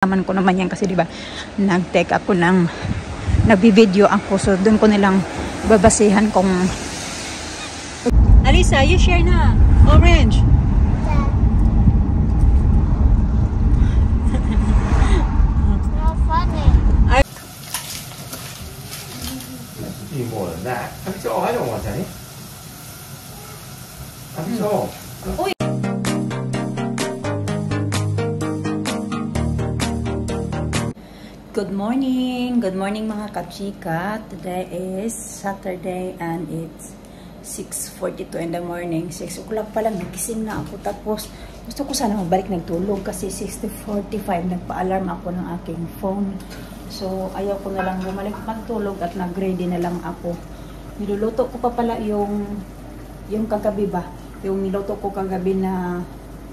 Naman ko naman yan kasi diba nag-take ako ng nagbi-video ako, so doon ko nilang babasihan kung Alisa, you share na orange. Not funny. Need more than that. I don't want any. Good morning mga kachika. Today is Saturday and it's 6:42 in the morning. 6 o'clock pa lang, nagising na ako. Tapos gusto ko sana magbalik nagtulog kasi 6:45 nagpa-alarm ako ng aking phone. So ayaw ko na lang bumalik magtulog at nag-ready na lang ako. Niluluto ko pa pala yung kagabi ba? Yung niluto ko kagabi na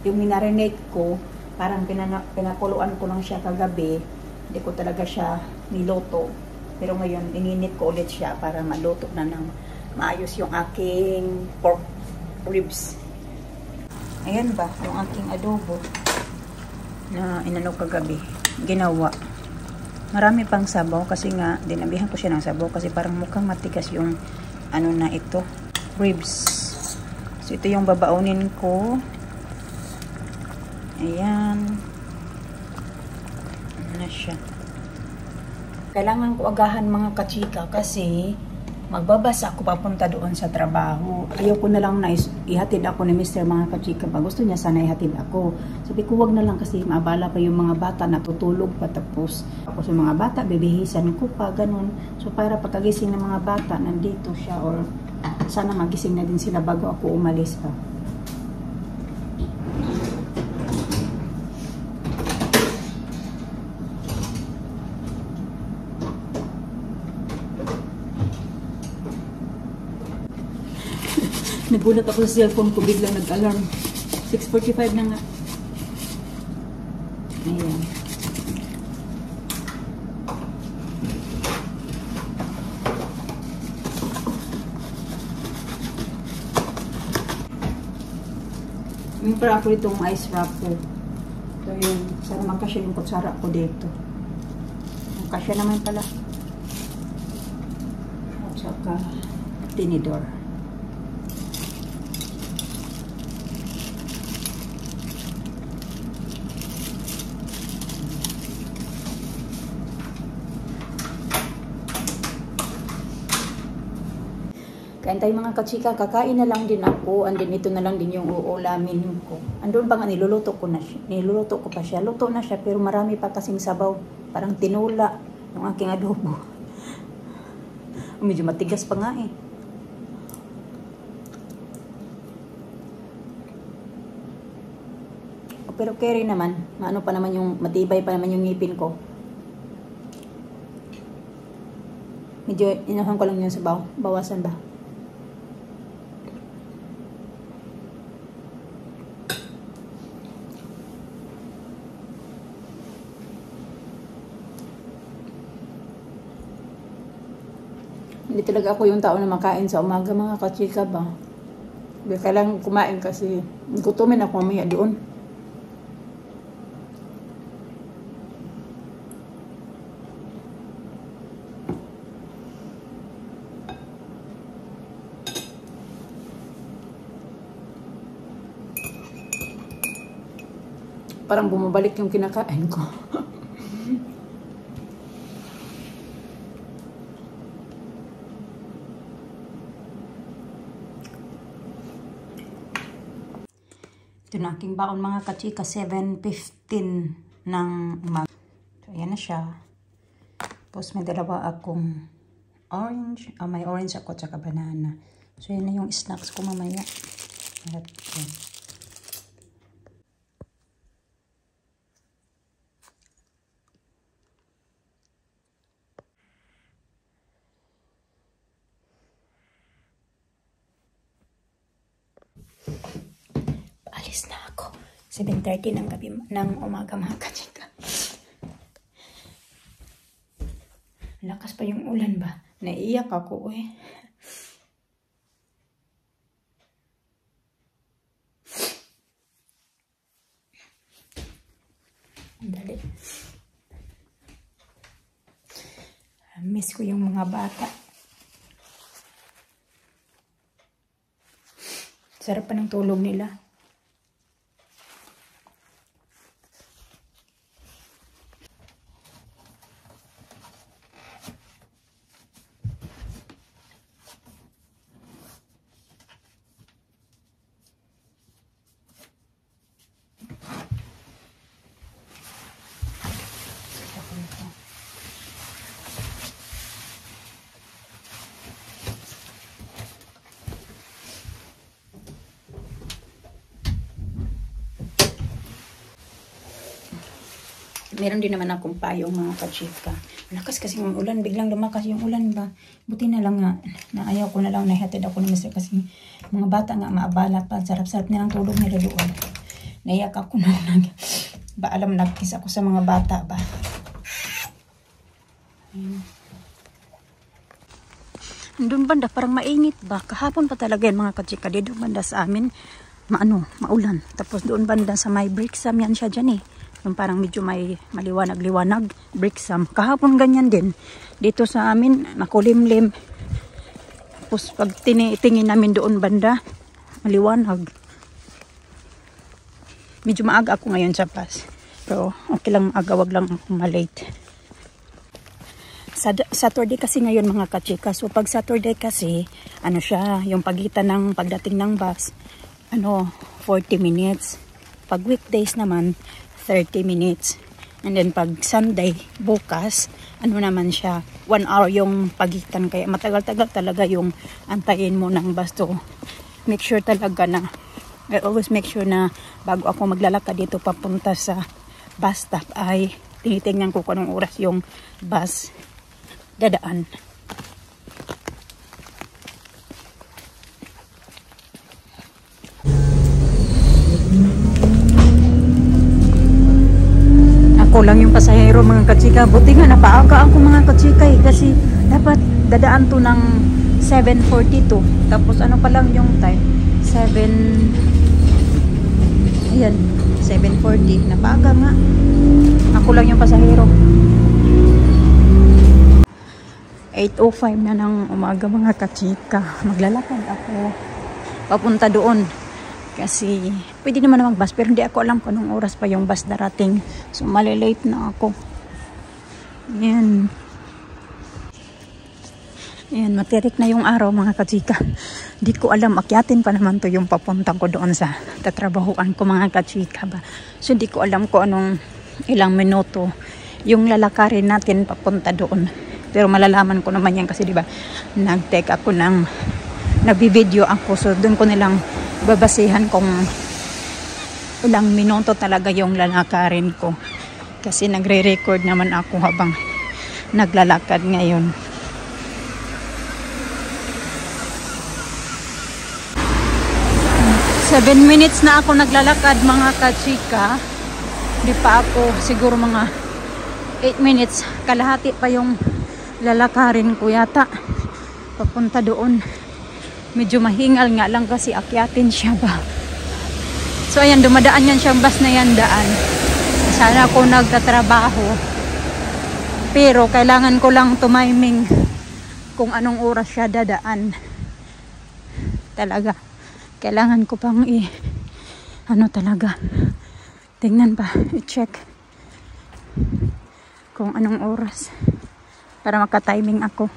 yung minarinate ko, parang pinakuluan ko lang siya kagabi. Hindi ko talaga siya niluto. Pero ngayon, ininit ko ulit siya para maluto na ng maayos yung aking pork ribs. Ayan ba, yung aking adobo na inano kagabi. Ginawa. Marami pang sabaw kasi nga, dinabihan ko siya ng sabaw kasi parang mukhang matigas yung ano na ito, ribs. So, ito yung babaunin ko. Ayan. Na siya. Kailangan ko agahan mga kachika kasi magbabasa ako papunta doon sa trabaho. Ayaw ko na lang na ihatid ako ni Mr. mga kachika ba. Gusto niya sana ihatid ako. Sabi ko wag na lang kasi maabala pa yung mga bata natutulog pa tapos yung mga bata bibihisan ko pa ganun. So para pagkagising ng mga bata nandito siya or sana magising na din sila bago ako umalis pa. Nagulat ako sa cellphone ko, biglang nag-alarm. 6:45 na nga. Ayan. Yung para ako itong ice wrapper. So yun, sana magkasya yung kutsara ko dito. Magkasya naman pala. At saka tinidor. Kain tayo mga kachika, kakain na lang din ako, and then ito na lang din yung uulamin ko. Andun pa nga, niluluto ko pa siya. Luto na siya, pero marami pa kasing sabaw. Parang tinula yung aking adobo. Medyo matigas pa nga eh. Pero carry naman, maano pa naman yung, matibay pa naman yung ngipin ko. Medyo inahan ko lang yung sabaw, bawasan ba? Hindi talaga ako yung tao na makain sa umaga mga kachika ba. Kailangan kumain kasi gutumin ako mamaya doon. Parang bumabalik yung kinakain ko. Ito na aking baon mga kachika, 7:15 ng umaga. So, ayan na siya. Tapos may dalawa akong orange. May orange ako at saka banana. So, yan na yung snacks ko mamaya. At, yan. Alis na ako. 7:30 ng gabi ng umaga mga kachika. Lakas pa yung ulan ba? Naiiyak ako eh. Dali. Miss ko yung mga bata. Sarap pa ng tulog nila. Meron din naman akong payong mga kachika. Malakas kasi yung ulan. Biglang lumakas yung ulan ba. Buti na lang nga. Na ayaw ko na lang. Nahihatid ako ni Mr. Kasi mga bata nga maabala pa. Sarap-sarap nilang tulog nila doon. Naiyak ako na. Ba alam nagkiss ako sa mga bata ba. Doon banda parang mainit ba. Kahapon pa talaga yan mga kachika. Dito banda sa amin. Maulan. Tapos doon banda sa may Brixam yan siya dyan eh. Yung parang medyo may maliwanag-liwanag, Brixam. Kahapon ganyan din. Dito sa amin, makulimlim. Tapos pag tingin namin doon banda, maliwanag. Medyo maaga ako ngayon sa bus. Pero okay lang maaga, wag lang ako malate. Saturday kasi ngayon mga kachika. So pag Saturday kasi, ano siya, yung pagitan ng pagdating ng bus, 40 minutes. Pag weekdays naman, 30 minutes. And then pag Sunday, bukas, naman siya, 1 hour yung pagitan. Kaya matagal-tagal talaga yung antayin mo ng bus to. Make sure talaga na, I always make sure na bago ako maglalakad dito papunta sa bus stop ay tinitingnan ko kung anong oras yung bus dadaan. Ako lang yung pasahero mga kachika. Buti nga napaaga ako mga kachika eh. Kasi dapat dadaan to ng 7:42. Tapos ano pa lang yung time? 7:40. Napaaga nga. Ako lang yung pasahero. 8:05 na ng umaga mga kachika. Maglalakad ako papunta doon. Kasi pwede naman na mag-bus pero hindi ako alam kung anong oras pa yung bus darating. So malilate na ako. Yan. Yan, matirik na yung araw mga kachika. Di ko alam, akyatin pa naman to yung papuntang ko doon sa tatrabahuan ko mga kachika ba. So di ko alam kung anong ilang minuto yung lalakarin natin papunta doon. Pero malalaman ko naman yan kasi diba nag-take ako nag-video ako. So doon ko nilang babasihan kung ilang minuto talaga yung lalakarin ko. Kasi nagre-record naman ako habang naglalakad ngayon. Seven minutes na ako naglalakad mga kachika. Di pa ako siguro mga 8 minutes. Kalahati pa yung lalakarin ko yata. Papunta doon. Medyo mahingal nga lang kasi akyatin siya ba. So ayan, dumadaan yan siyang bus na yan daan. Sana ako nagtatrabaho. Pero kailangan ko lang tumiming kung anong oras siya dadaan. Talaga. Kailangan ko pang talaga. Tingnan pa, i-check kung anong oras para makatiming ako.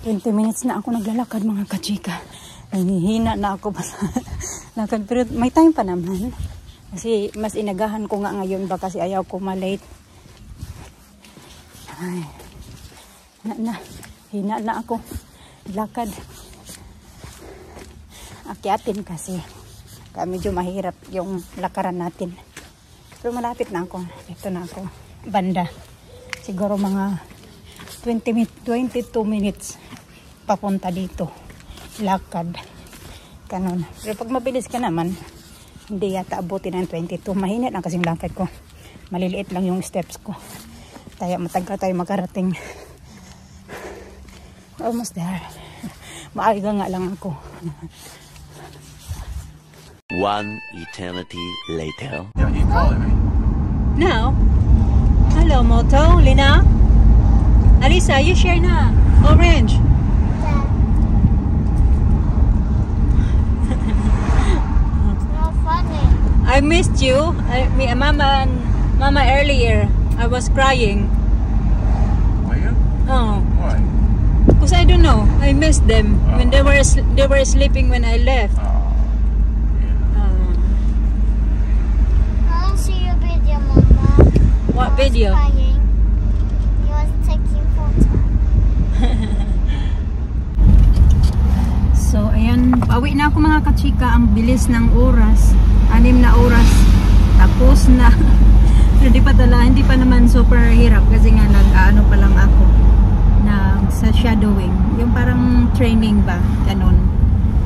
20 minutes na ako naglalakad mga kachika. Nanghihina na ako pa sa lakad. Pero may time pa naman. Kasi mas inagahan ko nga ngayon ba kasi ayaw ko malate. Ay, hina na ako. Lakad. Akyatin kasi. Kaya medyo mahirap yung lakaran natin. Pero malapit na ako. Ito na ako. Banda. Siguro mga 22 minutes papunta dito. Lakad. Kanon. Pero pag mabilis ka naman, hindi yata abutin ng 22. Mahinit lang kasing lakad ko. Maliliit lang yung steps ko. Kaya matagal tayo makarating. Almost there. Maaga nga lang ako. One eternity later. Yeah, you calling me? No. I Hello, Moto. Lina? Alisa, you share na. Orange. No funny. I missed you. Mama earlier. I was crying. Are you? Oh, Why? because I don't know. I missed them when they were sleeping when I left. Oh. Yeah. I don't see your video, Mama. What I was video? crying. He was taking photo. So, ayan. Pauwi na ako mga kachika. Ang bilis ng oras. 6 na oras. Tapos na. Pero hindi pa naman super hirap. Kasi nga nag-ano pa lang ako. Sa shadowing. Yung parang training ba. Ganun.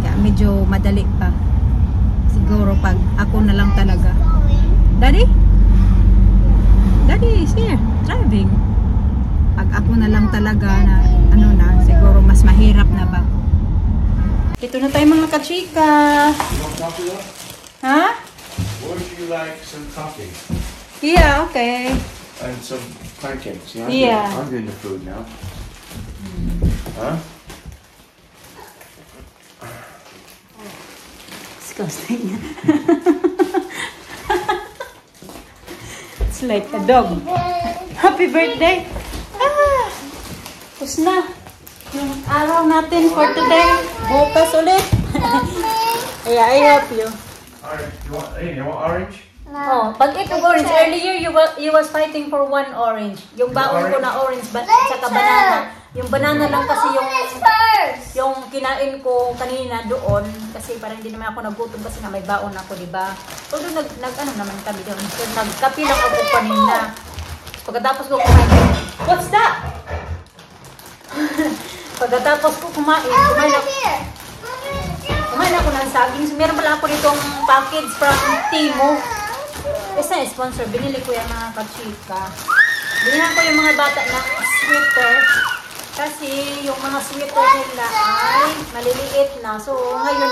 Kaya medyo madali pa. Siguro pag ako na lang talaga. Daddy? Daddy is here. Driving. Pag ako na lang talaga na ano na. Siguro mas mahirap na ba. Dito na tayo mga kachika. You want coffee though? Ha? Or would you like some coffee? Yeah, okay. And some pancakes? Yeah. I'm getting the food now. Huh? Disgusting. It's like a dog. Happy birthday! Ah! Tapos na. Yung araw natin for today. Bukas ulit. Yeah, I help you. Alright, you want orange? Oh, pag ito orange, earlier you was fighting for 1 orange. Yung baon ko na orange, tsaka banana. Yung banana lang kasi yung kinain ko kanina doon kasi parang hindi naman ako nagutom kasi na may baon ako, di ba? Although nag-ano naman kami doon. So, nagkape lang ako kanina. Pagkatapos ko kumain. What's that? Pagkatapos ko kumain ako ng saging. So, meron pala ako ditong package from Timo. Isa sponsor. Binili ko yung mga kachika. Binili ko yung mga bata na sweater. Kasi yung mga sweater nila ay maliliit na. So, ngayon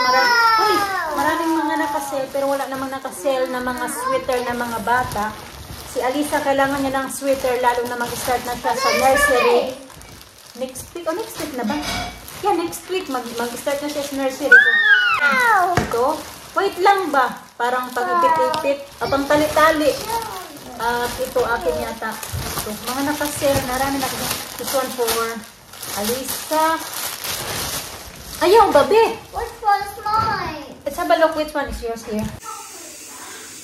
maraming mga nakasale. Pero wala namang nakasale na mga sweater na mga bata. Si Alisa kailangan niya ng sweater lalo na mag-start na siya sa nursery. Next week? Next week na ba? Yeah, next week mag-start na siya sa nursery. So, ito. Wait lang ba? Parang pag-ipit-ipit. Pang tali-tali. At ito akin yata. Ito. Mga nakasale. Narami na. This one for Alisa. Ayaw, babe. Which one's mine? Let's have a look which one is yours here.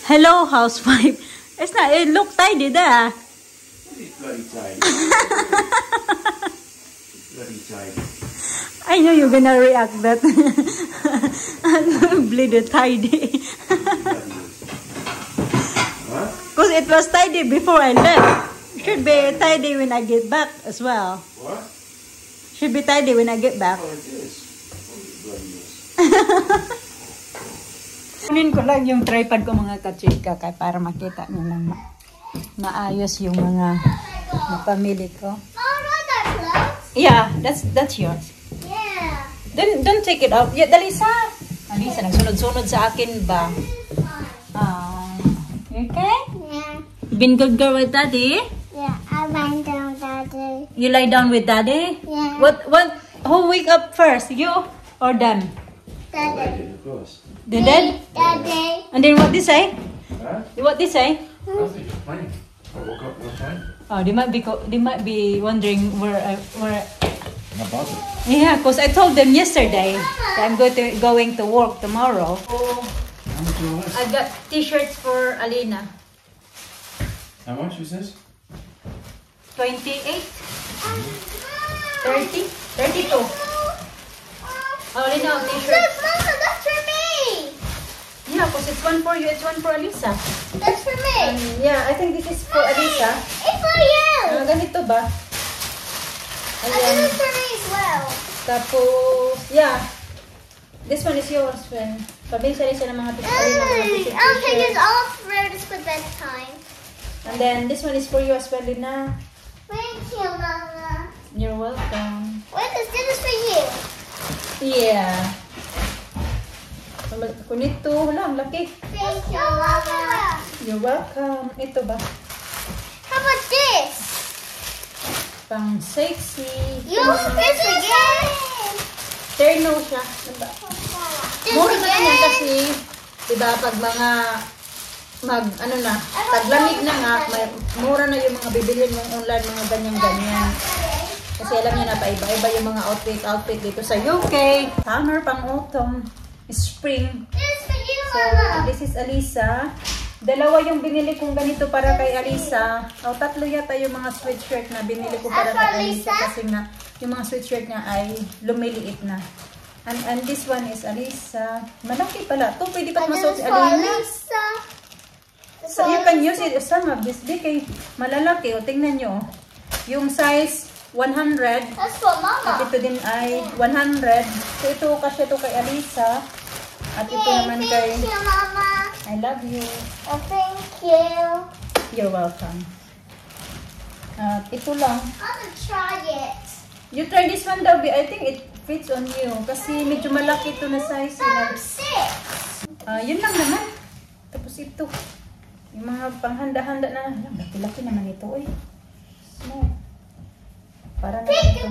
Hello, housewife. It's not, it look tidy there. It's bloody tidy. Bloody tidy. I know you're gonna react that. Bleeded tidy. What? Because it was tidy before I left. Should be tidy when I get back as well. What? Should be tidy when I get back. Oh, it is. Oh, bloody is. Kunin ko lang yung tripod ko mga kachika para makita nyo lang maayos yung mga pamili ko. Oh, no, that clothes? Yeah, that's yours. Yeah. Then don't take it out. Yeah, Dalisa. Alisa, nagsunod-sunod sa akin ba? You okay? Yeah. Been good girl with daddy? Yeah, I went down, Daddy. You lie down with daddy? Yeah. Who wake up first? You or them? I Daddy. did, of course. The dad? Daddy. And then what they say? Huh? What they say? I think you're playing. I woke up, you're playing. Oh, they might be wondering where. Not bothered. Yeah, because I told them yesterday that I'm going to work tomorrow. How much was this? I got t-shirts for Alina. How much was this? 28, 30, 32. Oh, Alina, t-shirts. Mama, that's for me. Yeah, because it's one for you, it's one for Alisa. That's for me. Yeah, I think this is for Alisa. It's for you. Ganito ba? And Ayan. this is for me as well. Tapos, yeah. This one is yours, friend. Pabilis-alisa ng mga t-shirts. I'll take it off for this for bedtime. And then, this one is for you as well, Lina. Thank you, Mama. You're welcome. Wait, this is for you. Yeah. Kunito, wala, ang laki. Thank you, Mama. You're welcome. Ito ba? How about this? Pang sexy. You this again. Terno siya. This Mura na yan again. kasi, diba, pag mga taglamig na nga, mura na yung mga bibilin mong online, mga ganyan-ganyan. Kasi alam niyo na, paiba-iba yung mga outfit dito sa UK. Summer, pang autumn, spring. This for you, So, Mama. this is Alisa. Dalawa yung binili kong ganito para kay Alisa. O, tatlo yata yung mga sweatshirt na binili ko para kay Alisa. Kasi nga, yung mga sweatshirt niya ay lumiliit na. And this one is Alisa. Malaki pala. Ito, pwede pa masuot si Alina. Lisa. So, you can use it some of this big. Kay malalaki. O, tingnan nyo. Yung size 100. That's for At Mama. ito din ay 100. So, ito kasi ito kay Alisa. At ito naman kay... Thank you, Mama. I love you. Oh, thank you. You're welcome. At ito lang. I'm gonna try it. You try this one daw, I think it fits on you. Kasi medyo malaki ito na size. I'm 6. Yun lang naman. Tapos ito. Yung mga panghanda-handa na. Laki-laki naman ito. Uy. Small. Para na ito.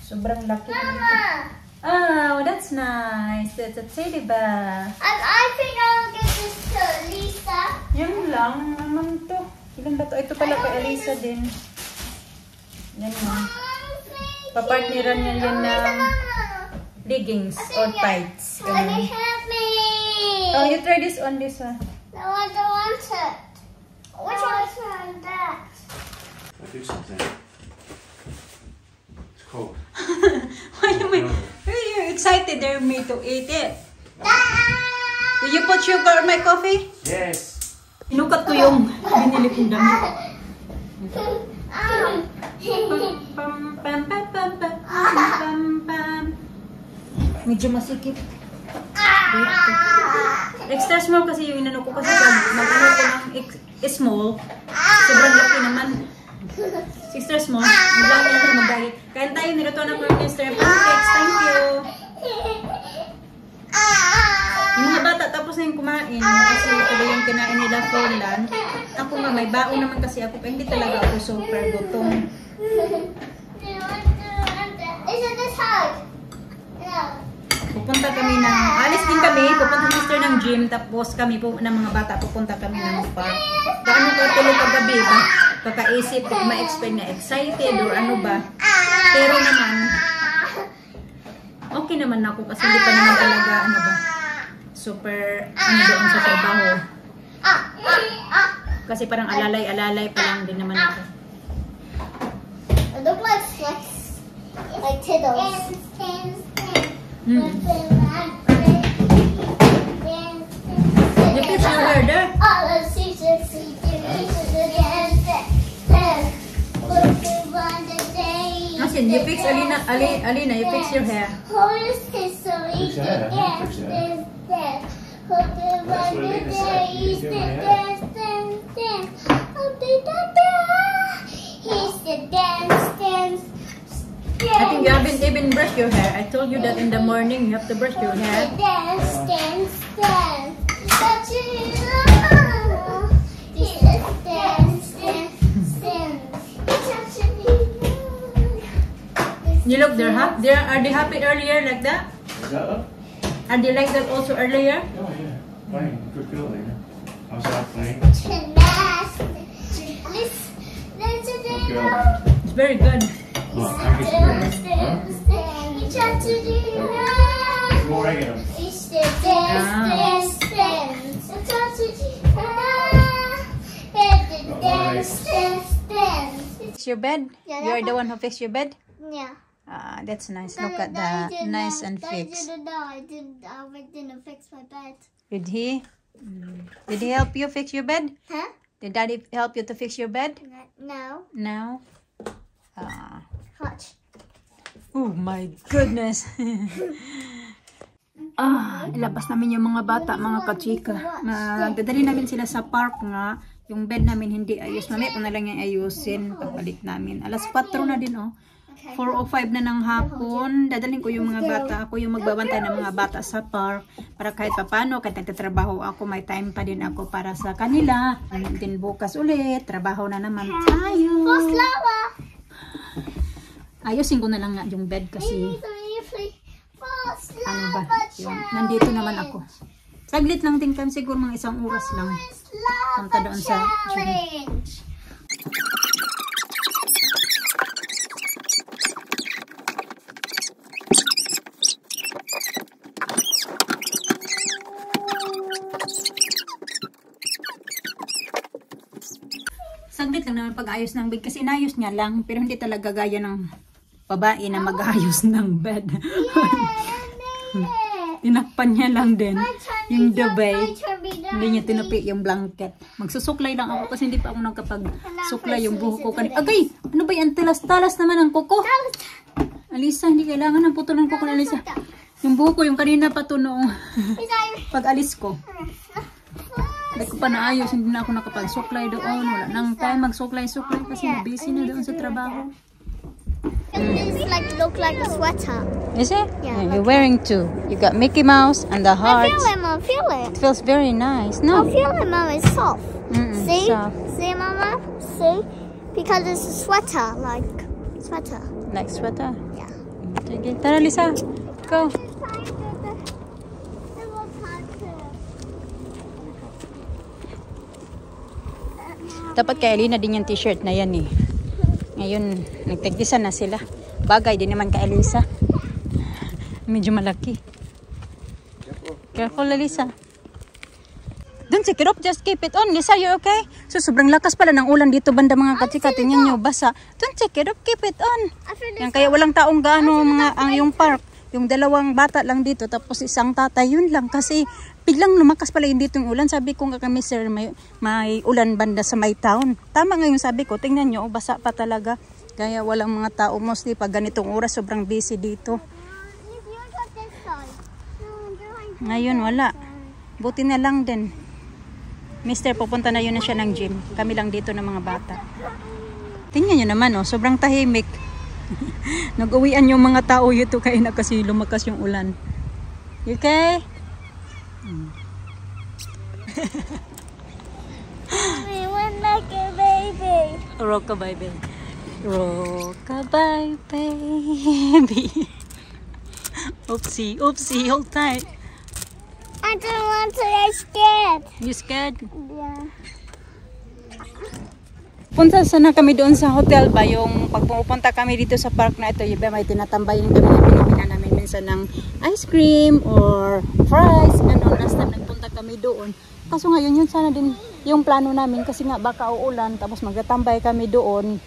Sobrang laki na ito. Mama. Oh, that's nice. That's a teddy bear. I think I'll get this to Lisa. Yun lang naman to. Ilan ba to? Ito pala kay Alisa din. Yan mo. Papartneran niya yan na leggings or tights. Let me Ganun. help me. Oh, you try this on this one. No, I don't want it. Which one is that? I do something. It's cold. Why are you excited there me to eat it? Did you put sugar on my coffee? Yes. Inukat ko yung binili kong damit. Pam, pam, pam, pam, pam, pam, pam. Medyo masikip. Extra small kasi yung inano ko kasi mag-ano ko ng small. Sobrang laki naman. Extra small. Maglaki na ako mag-diet. Kain tayo, niluto na ko yung Mr. Pancakes. Thank you. Yung mga bata tapos na yung kumain. Kasi ito ba yung kinain nila Finland. Ako nga, may baon naman kasi ako. Hindi talaga ako super gutom. Is it this hug? No. Pupunta kami ng, alis din kami, pupunta Mr. ng gym, tapos kami po, ng mga bata, pupunta kami ng park. Paano ko tulog kagabi ba? Kakaisip, ma-explain na excited or ano ba. Pero naman, okay naman ako kasi hindi pa naman talaga, ano ba, super, ano doon sa trabaho. Kasi parang alalay pa lang din naman ako. It looks like snacks. Like Tiddles. You fix your hair there? Asin, you fix Alina, you fix your hair. I think you haven't even brushed your hair. I told you that in the morning you have to brush your hair. You look, are they happy earlier like that? Is that up? Are they like that also earlier? Oh, yeah. Playing. Good girl, Lena. I was out playing. Good girl. It's very good. Oh, I guess more egg in them. Fix your bed? Yeah, You're the one who fixed your bed? Yeah. That's nice. Look at that. Nice and fixed. I didn't fix my bed. Did he? Did he help you fix your bed? Huh? Did Daddy help you to fix your bed? No. No? Watch. Oh my goodness. Ilabas namin yung mga bata, mga kachika. Dadali namin sila sa park nga. Yung bed namin hindi ayos. Mamaya ko na lang yung ayusin pagbalik namin. Alas 4 na din, oh. 4:05 na ng hapon. Dadalhin ko yung mga bata. Ako yung magbabantay ng mga bata sa park. Para kahit papano, kahit nagtatrabaho ako, may time pa din ako para sa kanila. And then bukas ulit, trabaho na naman tayo. Ayusin ko na lang nga yung bed kasi ano ba, yung, nandito naman ako. Saglit lang din kami, siguro mga 1 oras lang. Punta doon sa gym. Saglit lang naman pag-ayos ng bed kasi inayos niya lang pero hindi talaga gaya ng babae na mag-ayos ng bed. Tinakpan niya lang din yung dubay. Hindi niya tinupi yung blanket. Magsusuklay lang ako kasi hindi pa ako nagkapag-suklay yung buho ko. Agay! Ano ba yan? Talas-talas naman ang kuko. Alisa, hindi kailangan ng puto ng kuko na Alisa. Yung buho ko, yung kanina pa to noong pag-alis ko. Hindi ko pa naayos, hindi na ako nakapag-suklay doon. Wala nang time mag-suklay-suklay kasi busy na doon sa trabaho. This look like a sweater. Is it? Yeah, You're wearing two. You got Mickey Mouse and the heart. I feel it, Mama. Feel it. It feels very nice. I No? feel it, Mama. It's soft. See? Soft. See, Mama? See? Because it's a sweater, like sweater. Like sweater. Yeah. Sige, tara Lisa. Go. Dapat kay Alina din yung t-shirt na yan eh. Ngayon, nagtagdisan na sila. Bagay din naman kay Alisa. Medyo malaki. Careful, Alisa. Don't take it off, just keep it on. Lisa, you okay? So, sobrang lakas pala ng ulan dito banda mga katsika. Tingnan nyo, basa. Don't take it off, keep it on. Yan, kaya walang taong gaano ang yung park. Yung 2 bata lang dito, tapos isang tatay, yun lang. Kasi biglang lumakas pala yung dito yung ulan. Sabi ko nga kami, sir, may ulan banda sa my town. Tama nga yung sabi ko, tingnan nyo, basa pa talaga. Kaya walang mga tao, mostly pag ganitong oras, sobrang busy dito. Ngayon, wala. Buti na lang din. Mister, pupunta na yun na siya ng gym. Kami lang dito ng mga bata. Tingnan nyo naman, oh, sobrang tahimik. Nag-uwian yung mga tao dito kaya na kasi lumakas yung ulan. You okay? We went like a baby. Rockabye baby. Rockabye baby. Oopsie, oopsie, hold tight. I don't want to get scared. You scared? Yeah. Punta sana kami doon sa hotel ba, yung pag pupunta kami dito sa park na ito, yung may tinatambayin kami na pinipina namin minsan ng ice cream or fries, gano'n. Last time nagpunta kami doon. Kaso ngayon yun sana din yung plano namin kasi nga baka uulan, tapos magtatambay kami doon.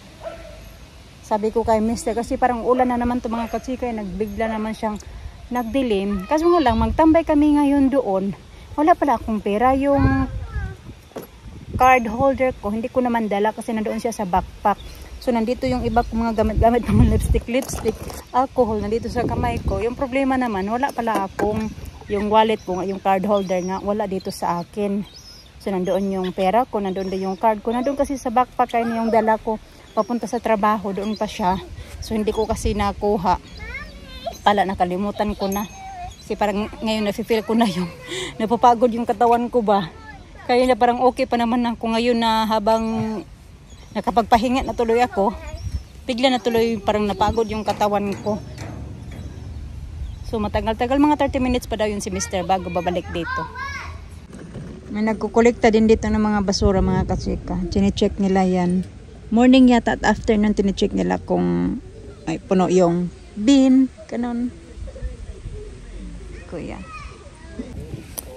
Sabi ko kay mister, kasi parang ulan na naman ito mga katsika, nagbigla naman siyang nagdilim. Kaso nga lang, magtambay kami ngayon doon. Wala pala akong pera, yung card holder ko, hindi ko naman dala kasi nandoon siya sa backpack. So, nandito yung iba kong mga gamit-gamit ng lipstick, alcohol, nandito sa kamay ko. Yung problema naman, wala pala akong, yung wallet ko, yung card holder nga, wala dito sa akin. So, nandoon yung pera ko, nandoon din yung card ko. Nandoon kasi sa backpack, kaya yung dala ko, papunta sa trabaho, doon pa siya. So, hindi ko kasi nakuha. Pala, nakalimutan ko na. Kasi parang ngayon, nafe-feel ko na yung, napapagod yung katawan ko ba. Kaya na parang okay pa naman ako ngayon na habang nakapagpahinga na tuloy ako, bigla na tuloy parang napagod yung katawan ko. So matagal-tagal, mga 30 minutes pa daw yun si mister bago babalik dito. May nagkukolekta din dito ng mga basura mga katsika. Chine-check nila yan. Morning yata at afternoon tine-check nila kung ay puno yung bin. Ganon. Kuya.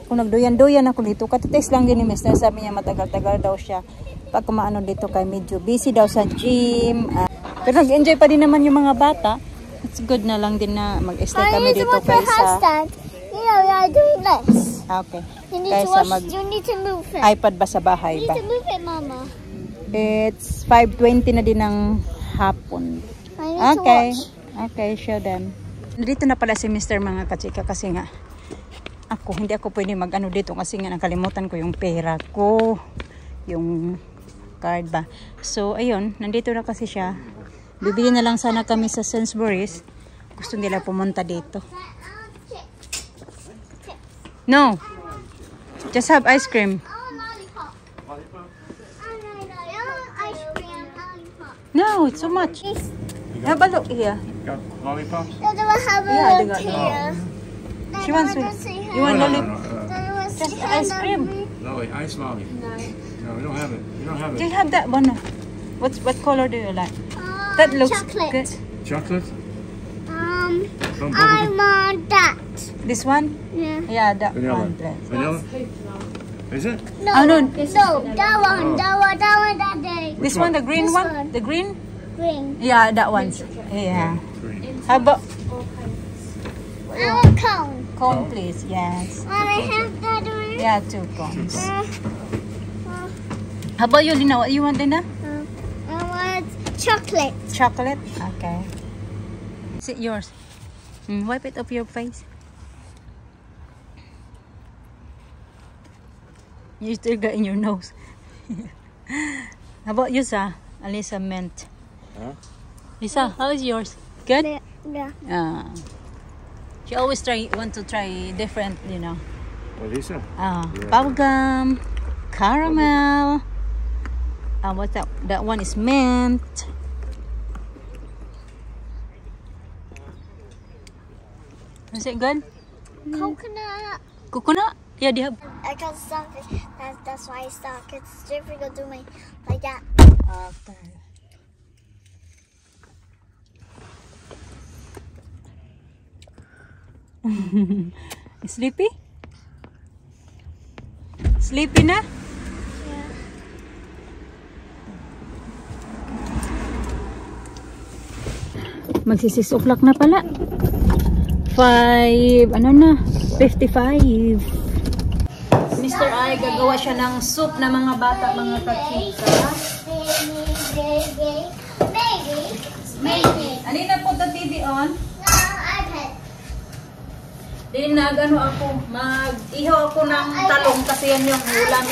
Kung nagduyan-duyan ako dito, katitext lang din ni mister, sabi niya matagal-tagal daw siya. Pag kumaano dito kay medyo busy daw sa gym. Pero nag-enjoy pa din naman yung mga bata. It's good na lang din na mag-stay kami dito kaysa... You know, we are doing this. Okay. You need to watch, you need to move it. iPad ba sa bahay You ba? need to move it, Mama. It's 5:20 na din ng hapon. I need to Okay. watch. Okay, show them. Dito na pala si mister mga katsika kasi nga hindi ako pwede mag-ano dito kasi nga nakalimutan ko yung pera ko, yung card ba. So ayun, nandito na kasi siya. Bibili na lang sana kami sa Sainsbury's. Gusto nila pumunta dito. No. Just have ice cream. No, it's so much. Have a look here. Got lollipops? Does it have a Yeah, they look got here? She wants to. You want lollipop? Just ice cream. Lolly, ice lolly. No, we don't have it. We don't have Do it. you have that one? What color do you like? That looks chocolate. good. Chocolate? I want that. This one? Yeah. Yeah, that Vanilla. one. Please. Vanilla? Is it? No, Oh, no. no, that one, that day. This one, the green This one? one. The green? Green. Yeah, that one. Yeah. Green. How about I want cone. cone, please? Yes. Want I have that one? Yeah, 2 cones. Uh, How about you, Lina? What you want, Lina? I want chocolate. Chocolate? Okay. Is it yours? Wipe it off your face. You still got in your nose. How about you, Sa? Alisa mint. Huh? Lisa, how is yours? Good? Yeah. She always want to try different, you know. What Lisa? Yeah. Bubblegum, caramel. What's that? That one is mint. Is it good? Coconut. Coconut? Yeah, they have. I got stuck. That's why I stuck. It's difficult to make like that. Okay. Sleepy? Sleepy na? Yeah. Magsi 6 o'clock na pala. 5, ano na? 55. Mr. I, gagawa siya ng soup na mga bata, mga kachika. Maybe. Alina, put the TV on. No, iPad. Din mag-ihaw ako ng talong kasi yan yung ulam.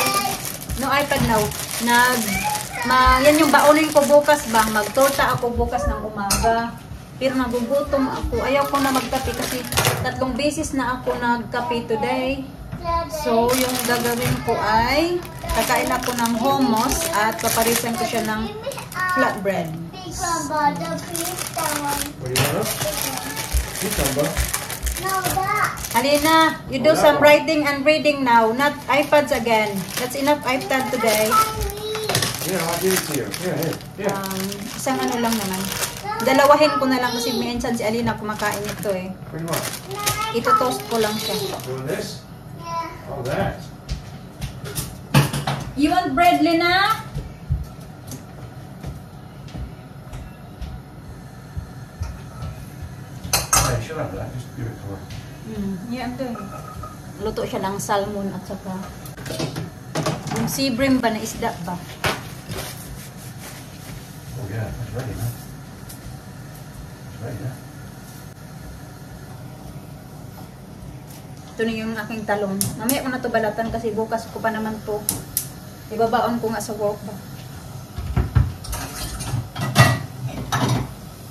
No iPad now. Yan yung baunin ko bukas ba? Magtorta ako bukas ng umaga. Pero nagugutom ako. Ayaw ko na magkape kasi 3 beses na ako nagkape today. So, yung gagawin ko ay kakain ako ng hummus at paparisan ko siya ng flatbread. What do you want? Cucumber? No, that. Alina, you do some writing and reading now, not iPads again. That's enough iPad today. Yeah, I'll give it to you. Here. Isang ano lang naman. Dalawahin ko na lang kasi minsan si Alina kumakain ito eh. What do you want? Ito toast ko lang siya. Doing this? Yeah. Oh, that. You want bread, Lina? Hey, shut up, that. Just give it to her. Yeah, I'm doing it. Luto siya ng salmon at saka yung sea bream ba na isda ba? Oh, yeah, it's ready, man. It's ready, huh? Ito na yung aking talong. Mamaya ko na ito balatan kasi bukas ko pa naman to. Ibabaon ko nga sa work ba.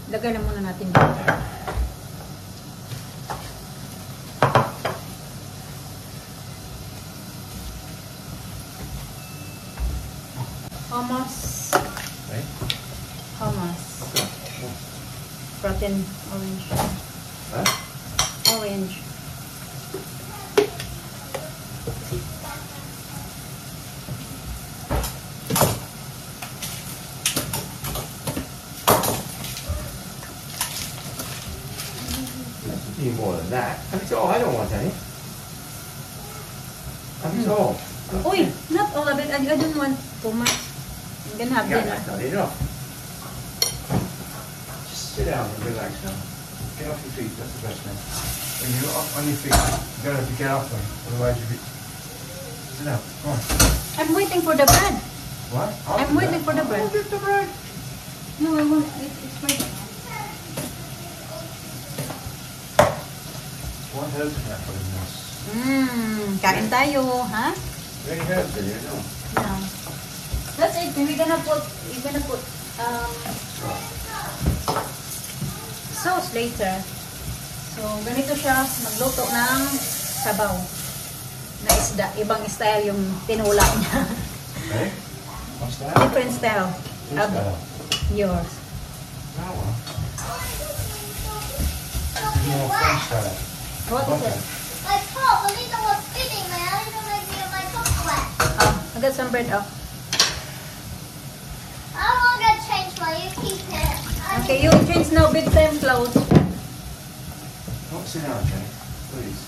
Lagay na muna natin dito. Hummus. Hey? Hummus. Protein orange. Huh? Orange. Need more than that. I mean, oh, I don't want any. I mean, oh. Uy, not all of it. I don't want too much. I'm gonna have Yeah, dinner. that's not enough. Just sit down and relax now. Get off your feet, that's the best thing. When you're up on your feet, you gotta have to get off them. Otherwise you'll be... Sit down, come on. I'm waiting for the bread. What? I'm waiting for the bread. I'll get the bread. No, I want it's ready. What else can I put in this? Kain tayo, ha? Very herbs in here, no? No. That's it. We're gonna put sauce later. So, ganito siya magluto ng sabaw na isda. Ibang style yung tinula niya. Okay. What's that? Different style. Who's that? Yours. That one. More French style. What is it? My top, the little was spinning, man. I don't make my top wet. Oh, I got some bread. Oh. I won't get changed while you keep it. Okay, you change now big time clothes. Oh, sit down, Jenny. Please.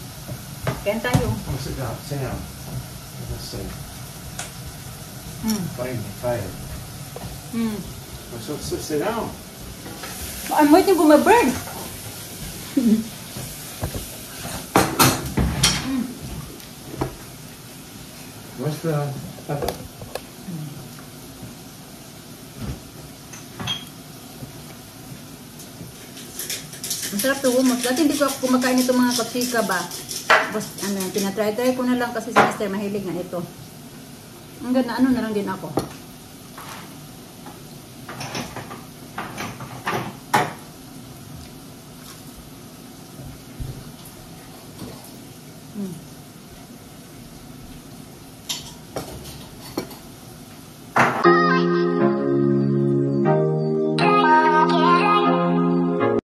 Kaya tayo. Oh, sit down. Sit down. Let's see. Fire. So sit down. I'm waiting for my bread. What's the pepper? Masarap to hummus. Dati hindi ko kumakain ito mga kapsika ba. Basta ano, tinatry-try ko na lang kasi si Mister mahilig na ito. Ang ganda, ano na lang din ako.